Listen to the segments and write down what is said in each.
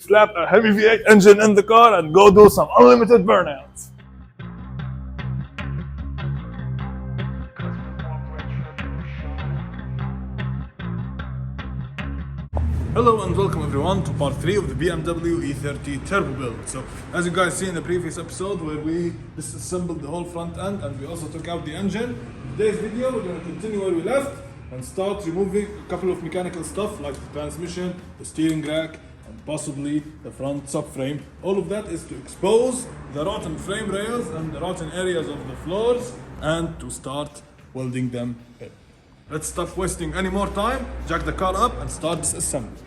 Slap a Hemi V8 engine in the car and go do some unlimited burnouts. Hello and welcome everyone to part 3 of the BMW E30 turbo build. So as you guys see in the previous episode where we disassembled the whole front end and we also took out the engine, in today's video we're going to continue where we left and start removing a couple of mechanical stuff like the transmission, the steering rack, and possibly the front subframe. All of that is to expose the rotten frame rails and the rotten areas of the floors and to start welding them in. Let's stop wasting any more time, jack the car up and start disassembling.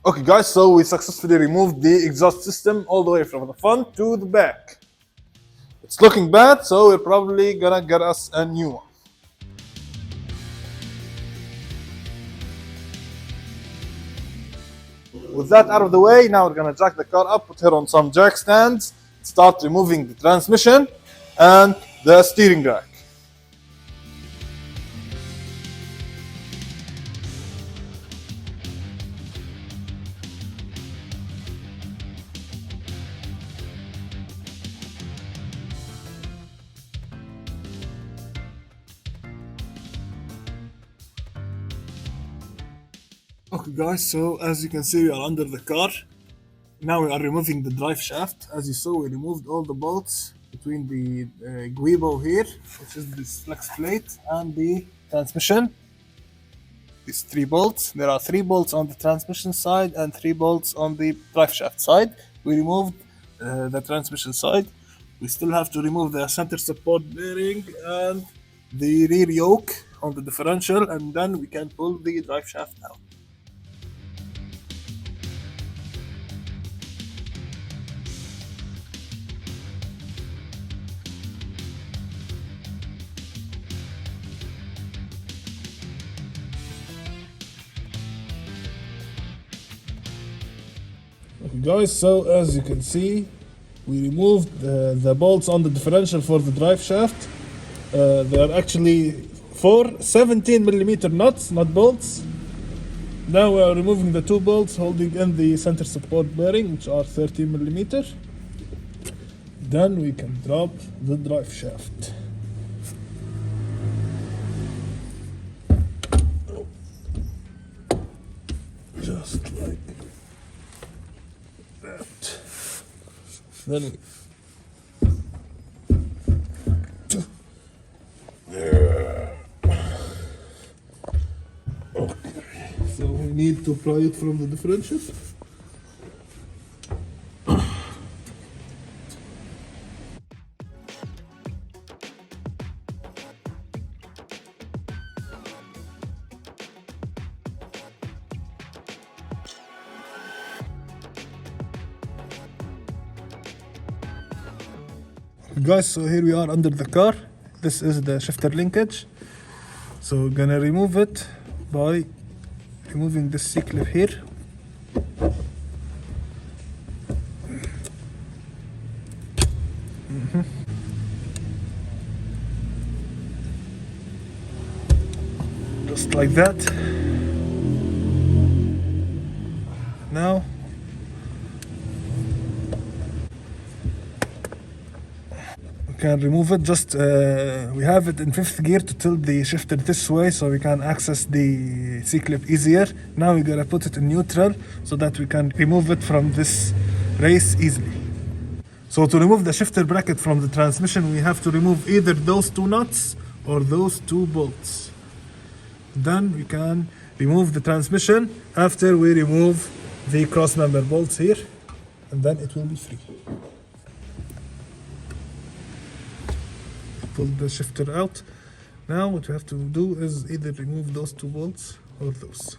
Okay guys, so we successfully removed the exhaust system all the way from the front to the back. It's looking bad, so we're probably gonna get us a new one. With that out of the way, now we're gonna jack the car up, put her on some jack stands, start removing the transmission and the steering rack. Okay guys, so as you can see we are under the car. Now we are removing the drive shaft. As you saw, we removed all the bolts between the guibo here, which is this flex plate, and the transmission. These 3 bolts. There are 3 bolts on the transmission side and 3 bolts on the drive shaft side. We removed the transmission side. We still have to remove the center support bearing and the rear yoke on the differential, and then we can pull the drive shaft out. Okay guys, so as you can see, we removed the bolts on the differential for the drive shaft. They are actually 4 17mm nuts, not bolts. Now we are removing the 2 bolts holding in the center support bearing, which are 13mm. Then we can drop the drive shaft. Just like that. Then we there. Okay, so we need to pry it from the differential. Guys, so here we are under the car. This is the shifter linkage. So we're gonna remove it by removing this C-clip here. Just like that. Now can remove it. Just we have it in 5th gear to tilt the shifter this way so we can access the C-clip easier. Now we're gonna put it in neutral so that we can remove it from this race easily. So to remove the shifter bracket from the transmission, we have to remove either those 2 nuts or those 2 bolts. Then we can remove the transmission after we remove the cross member bolts here, and then it will be free. Pull the shifter out. Now what we have to do is either remove those 2 bolts or those.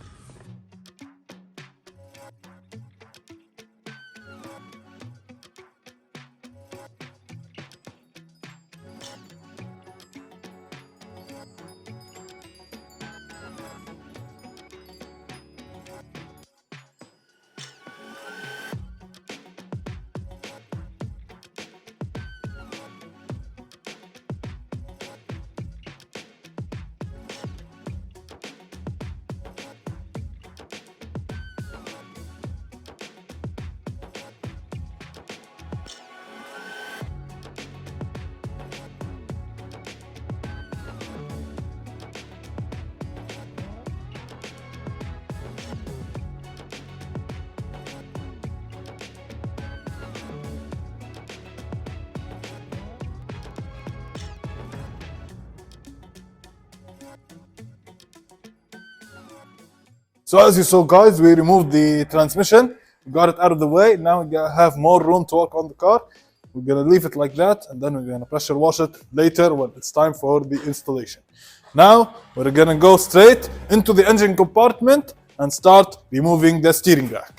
So as you saw, guys, we removed the transmission. We got it out of the way. Now we have more room to work on the car. We're gonna leave it like that, and then we're gonna pressure wash it later when it's time for the installation. Now we're gonna go straight into the engine compartment and start removing the steering rack.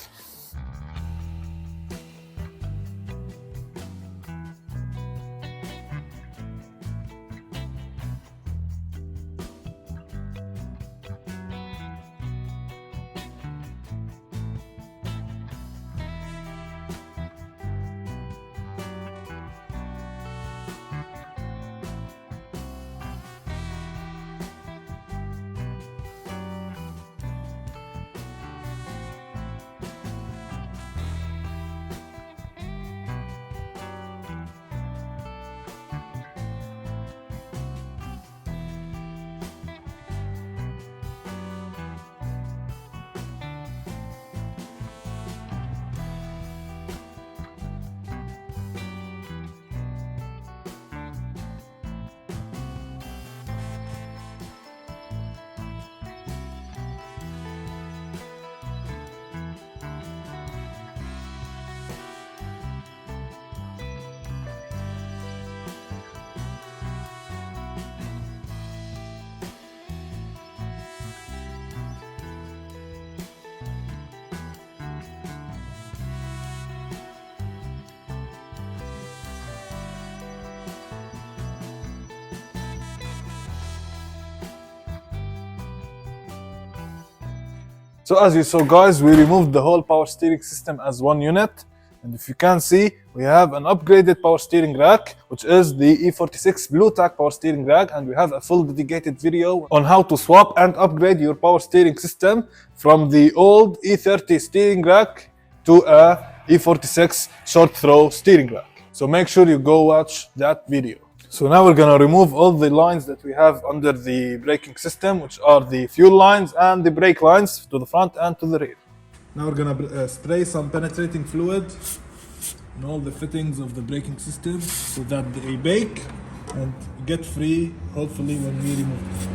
So as you saw, guys, we removed the whole power steering system as one unit. And if you can see, we have an upgraded power steering rack, which is the E46 Blue Tack power steering rack. And we have a full dedicated video on how to swap and upgrade your power steering system from the old E30 steering rack to a E46 short throw steering rack. So make sure you go watch that video. So now we're gonna remove all the lines that we have under the braking system, which are the fuel lines and the brake lines to the front and to the rear. Now we're gonna spray some penetrating fluid in all the fittings of the braking system so that they bake and get free, hopefully, when we remove it.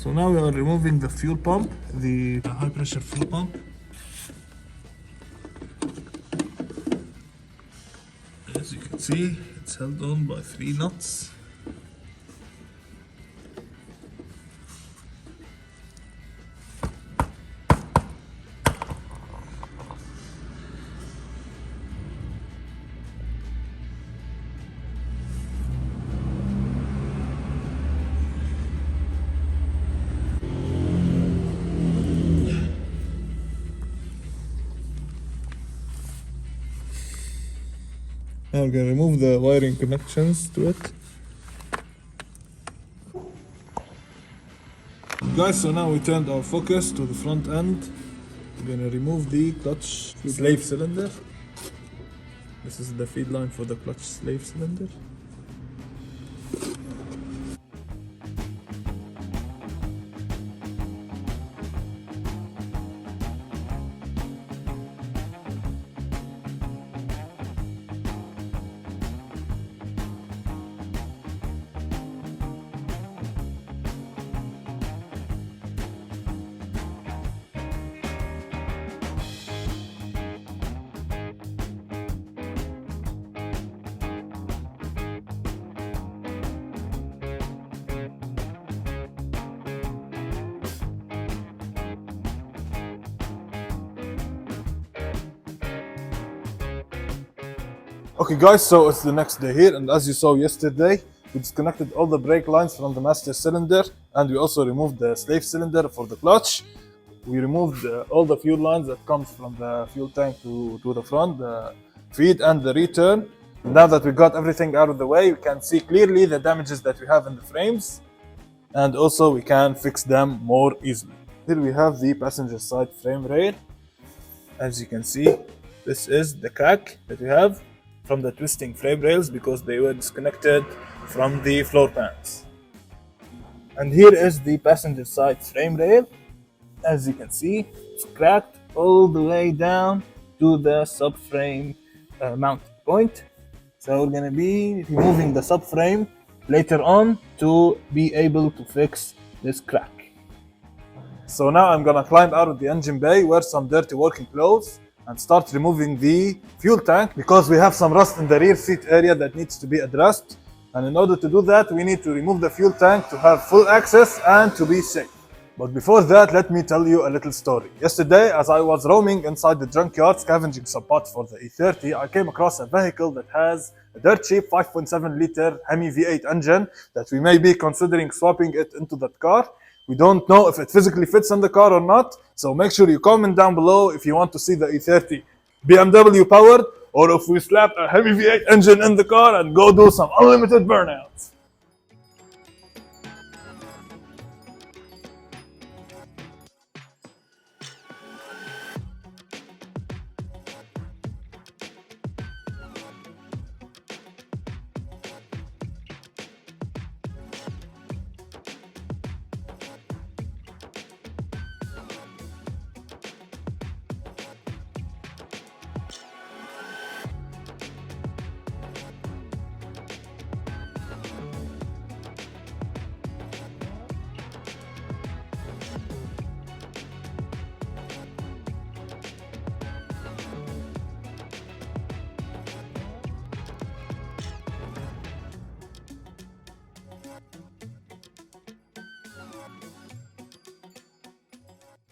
So now we are removing the fuel pump, the high pressure fuel pump. As you can see, it's held on by 3 nuts. Now we're gonna remove the wiring connections to it. Guys, so now we turned our focus to the front end. We're gonna remove the clutch slave cylinder. This is the feed line for the clutch slave cylinder. Okay guys, so it's the next day here, and as you saw yesterday, we disconnected all the brake lines from the master cylinder and we also removed the slave cylinder for the clutch. We removed all the fuel lines that comes from the fuel tank to the front, the feed and the return. Now that we got everything out of the way, we can see clearly the damages that we have in the frames, and also we can fix them more easily. Here we have the passenger side frame rail. As you can see, this is the crack that we have from the twisting frame rails because they were disconnected from the floor pans. And here is the passenger side frame rail. As you can see, it's cracked all the way down to the subframe mounting point. So we're gonna be removing the subframe later on to be able to fix this crack. So now I'm gonna climb out of the engine bay, wear some dirty working clothes, and start removing the fuel tank because we have some rust in the rear seat area that needs to be addressed. And in order to do that, we need to remove the fuel tank to have full access and to be safe. But before that, let me tell you a little story. Yesterday, as I was roaming inside the junkyard scavenging some parts for the E30, I came across a vehicle that has a dirt cheap 5.7 liter Hemi V8 engine that we may be considering swapping it into that car. We don't know if it physically fits in the car or not, so make sure you comment down below if you want to see the E30 BMW powered, or if we slap a Hemi V8 engine in the car and go do some unlimited burnouts.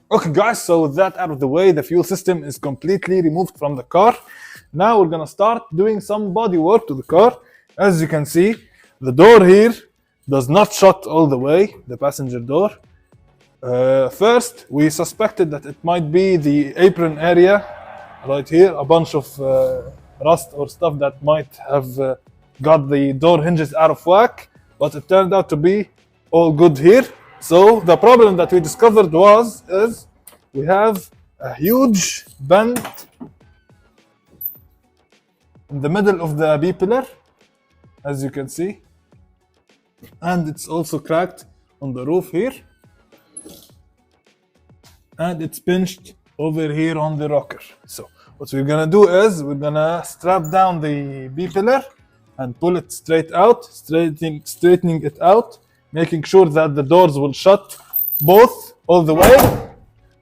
Okay guys, so with that out of the way, the fuel system is completely removed from the car. Now we're gonna start doing some body work to the car. As you can see, the door here does not shut all the way, the passenger door. First, we suspected that it might be the apron area right here, a bunch of rust or stuff that might have got the door hinges out of whack, but it turned out to be all good here. So the problem that we discovered is we have a huge bend in the middle of the B pillar, as you can see, and it's also cracked on the roof here, and it's pinched over here on the rocker. So what we're gonna do is we're gonna strap down the B pillar and pull it straight out, straightening it out, making sure that the doors will shut both all the way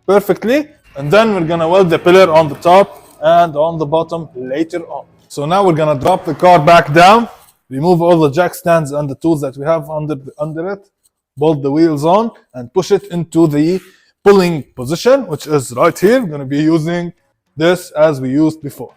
perfectly, and then we're gonna weld the pillar on the top and on the bottom later on. So now we're gonna drop the car back down, remove all the jack stands and the tools that we have under it, bolt the wheels on, and push it into the pulling position, which is right here. We're gonna be using this as we used before.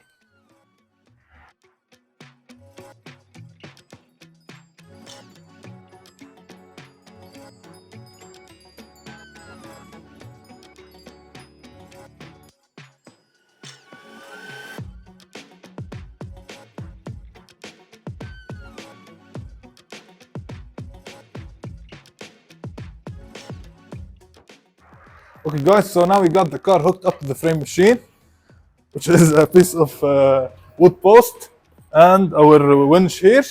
Okay guys, so now we got the car hooked up to the frame machine, which is a piece of wood post, and our winch here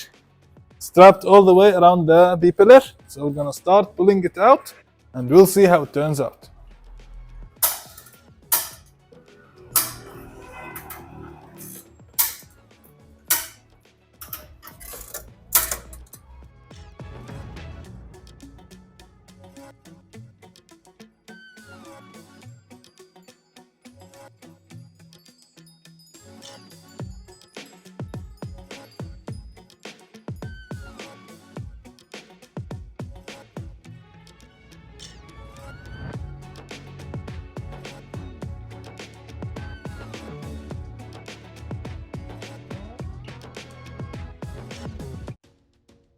strapped all the way around the B-pillar. So we're gonna start pulling it out and we'll see how it turns out.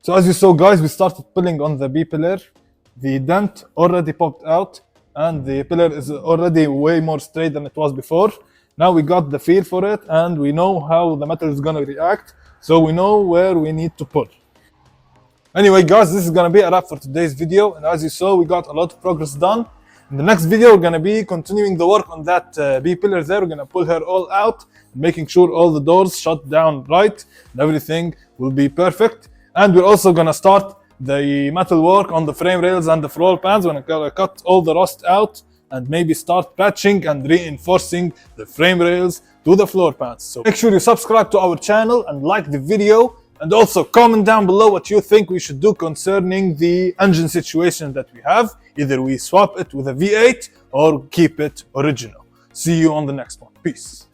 So as you saw guys, we started pulling on the B-pillar the dent already popped out and the pillar is already way more straight than it was before. Now we got the feel for it and we know how the metal is gonna react, so we know where we need to pull. Anyway guys, this is gonna be a wrap for today's video, and as you saw we got a lot of progress done. In the next video we're gonna be continuing the work on that B pillar there. We're gonna pull her all out, making sure all the doors shut down right and everything will be perfect. And we're also gonna start the metal work on the frame rails and the floor pans. We're gonna cut all the rust out and maybe start patching and reinforcing the frame rails to the floor pans. So make sure you subscribe to our channel and like the video, and also comment down below what you think we should do concerning the engine situation that we have. Either we swap it with a V8 or keep it original. See you on the next one. Peace.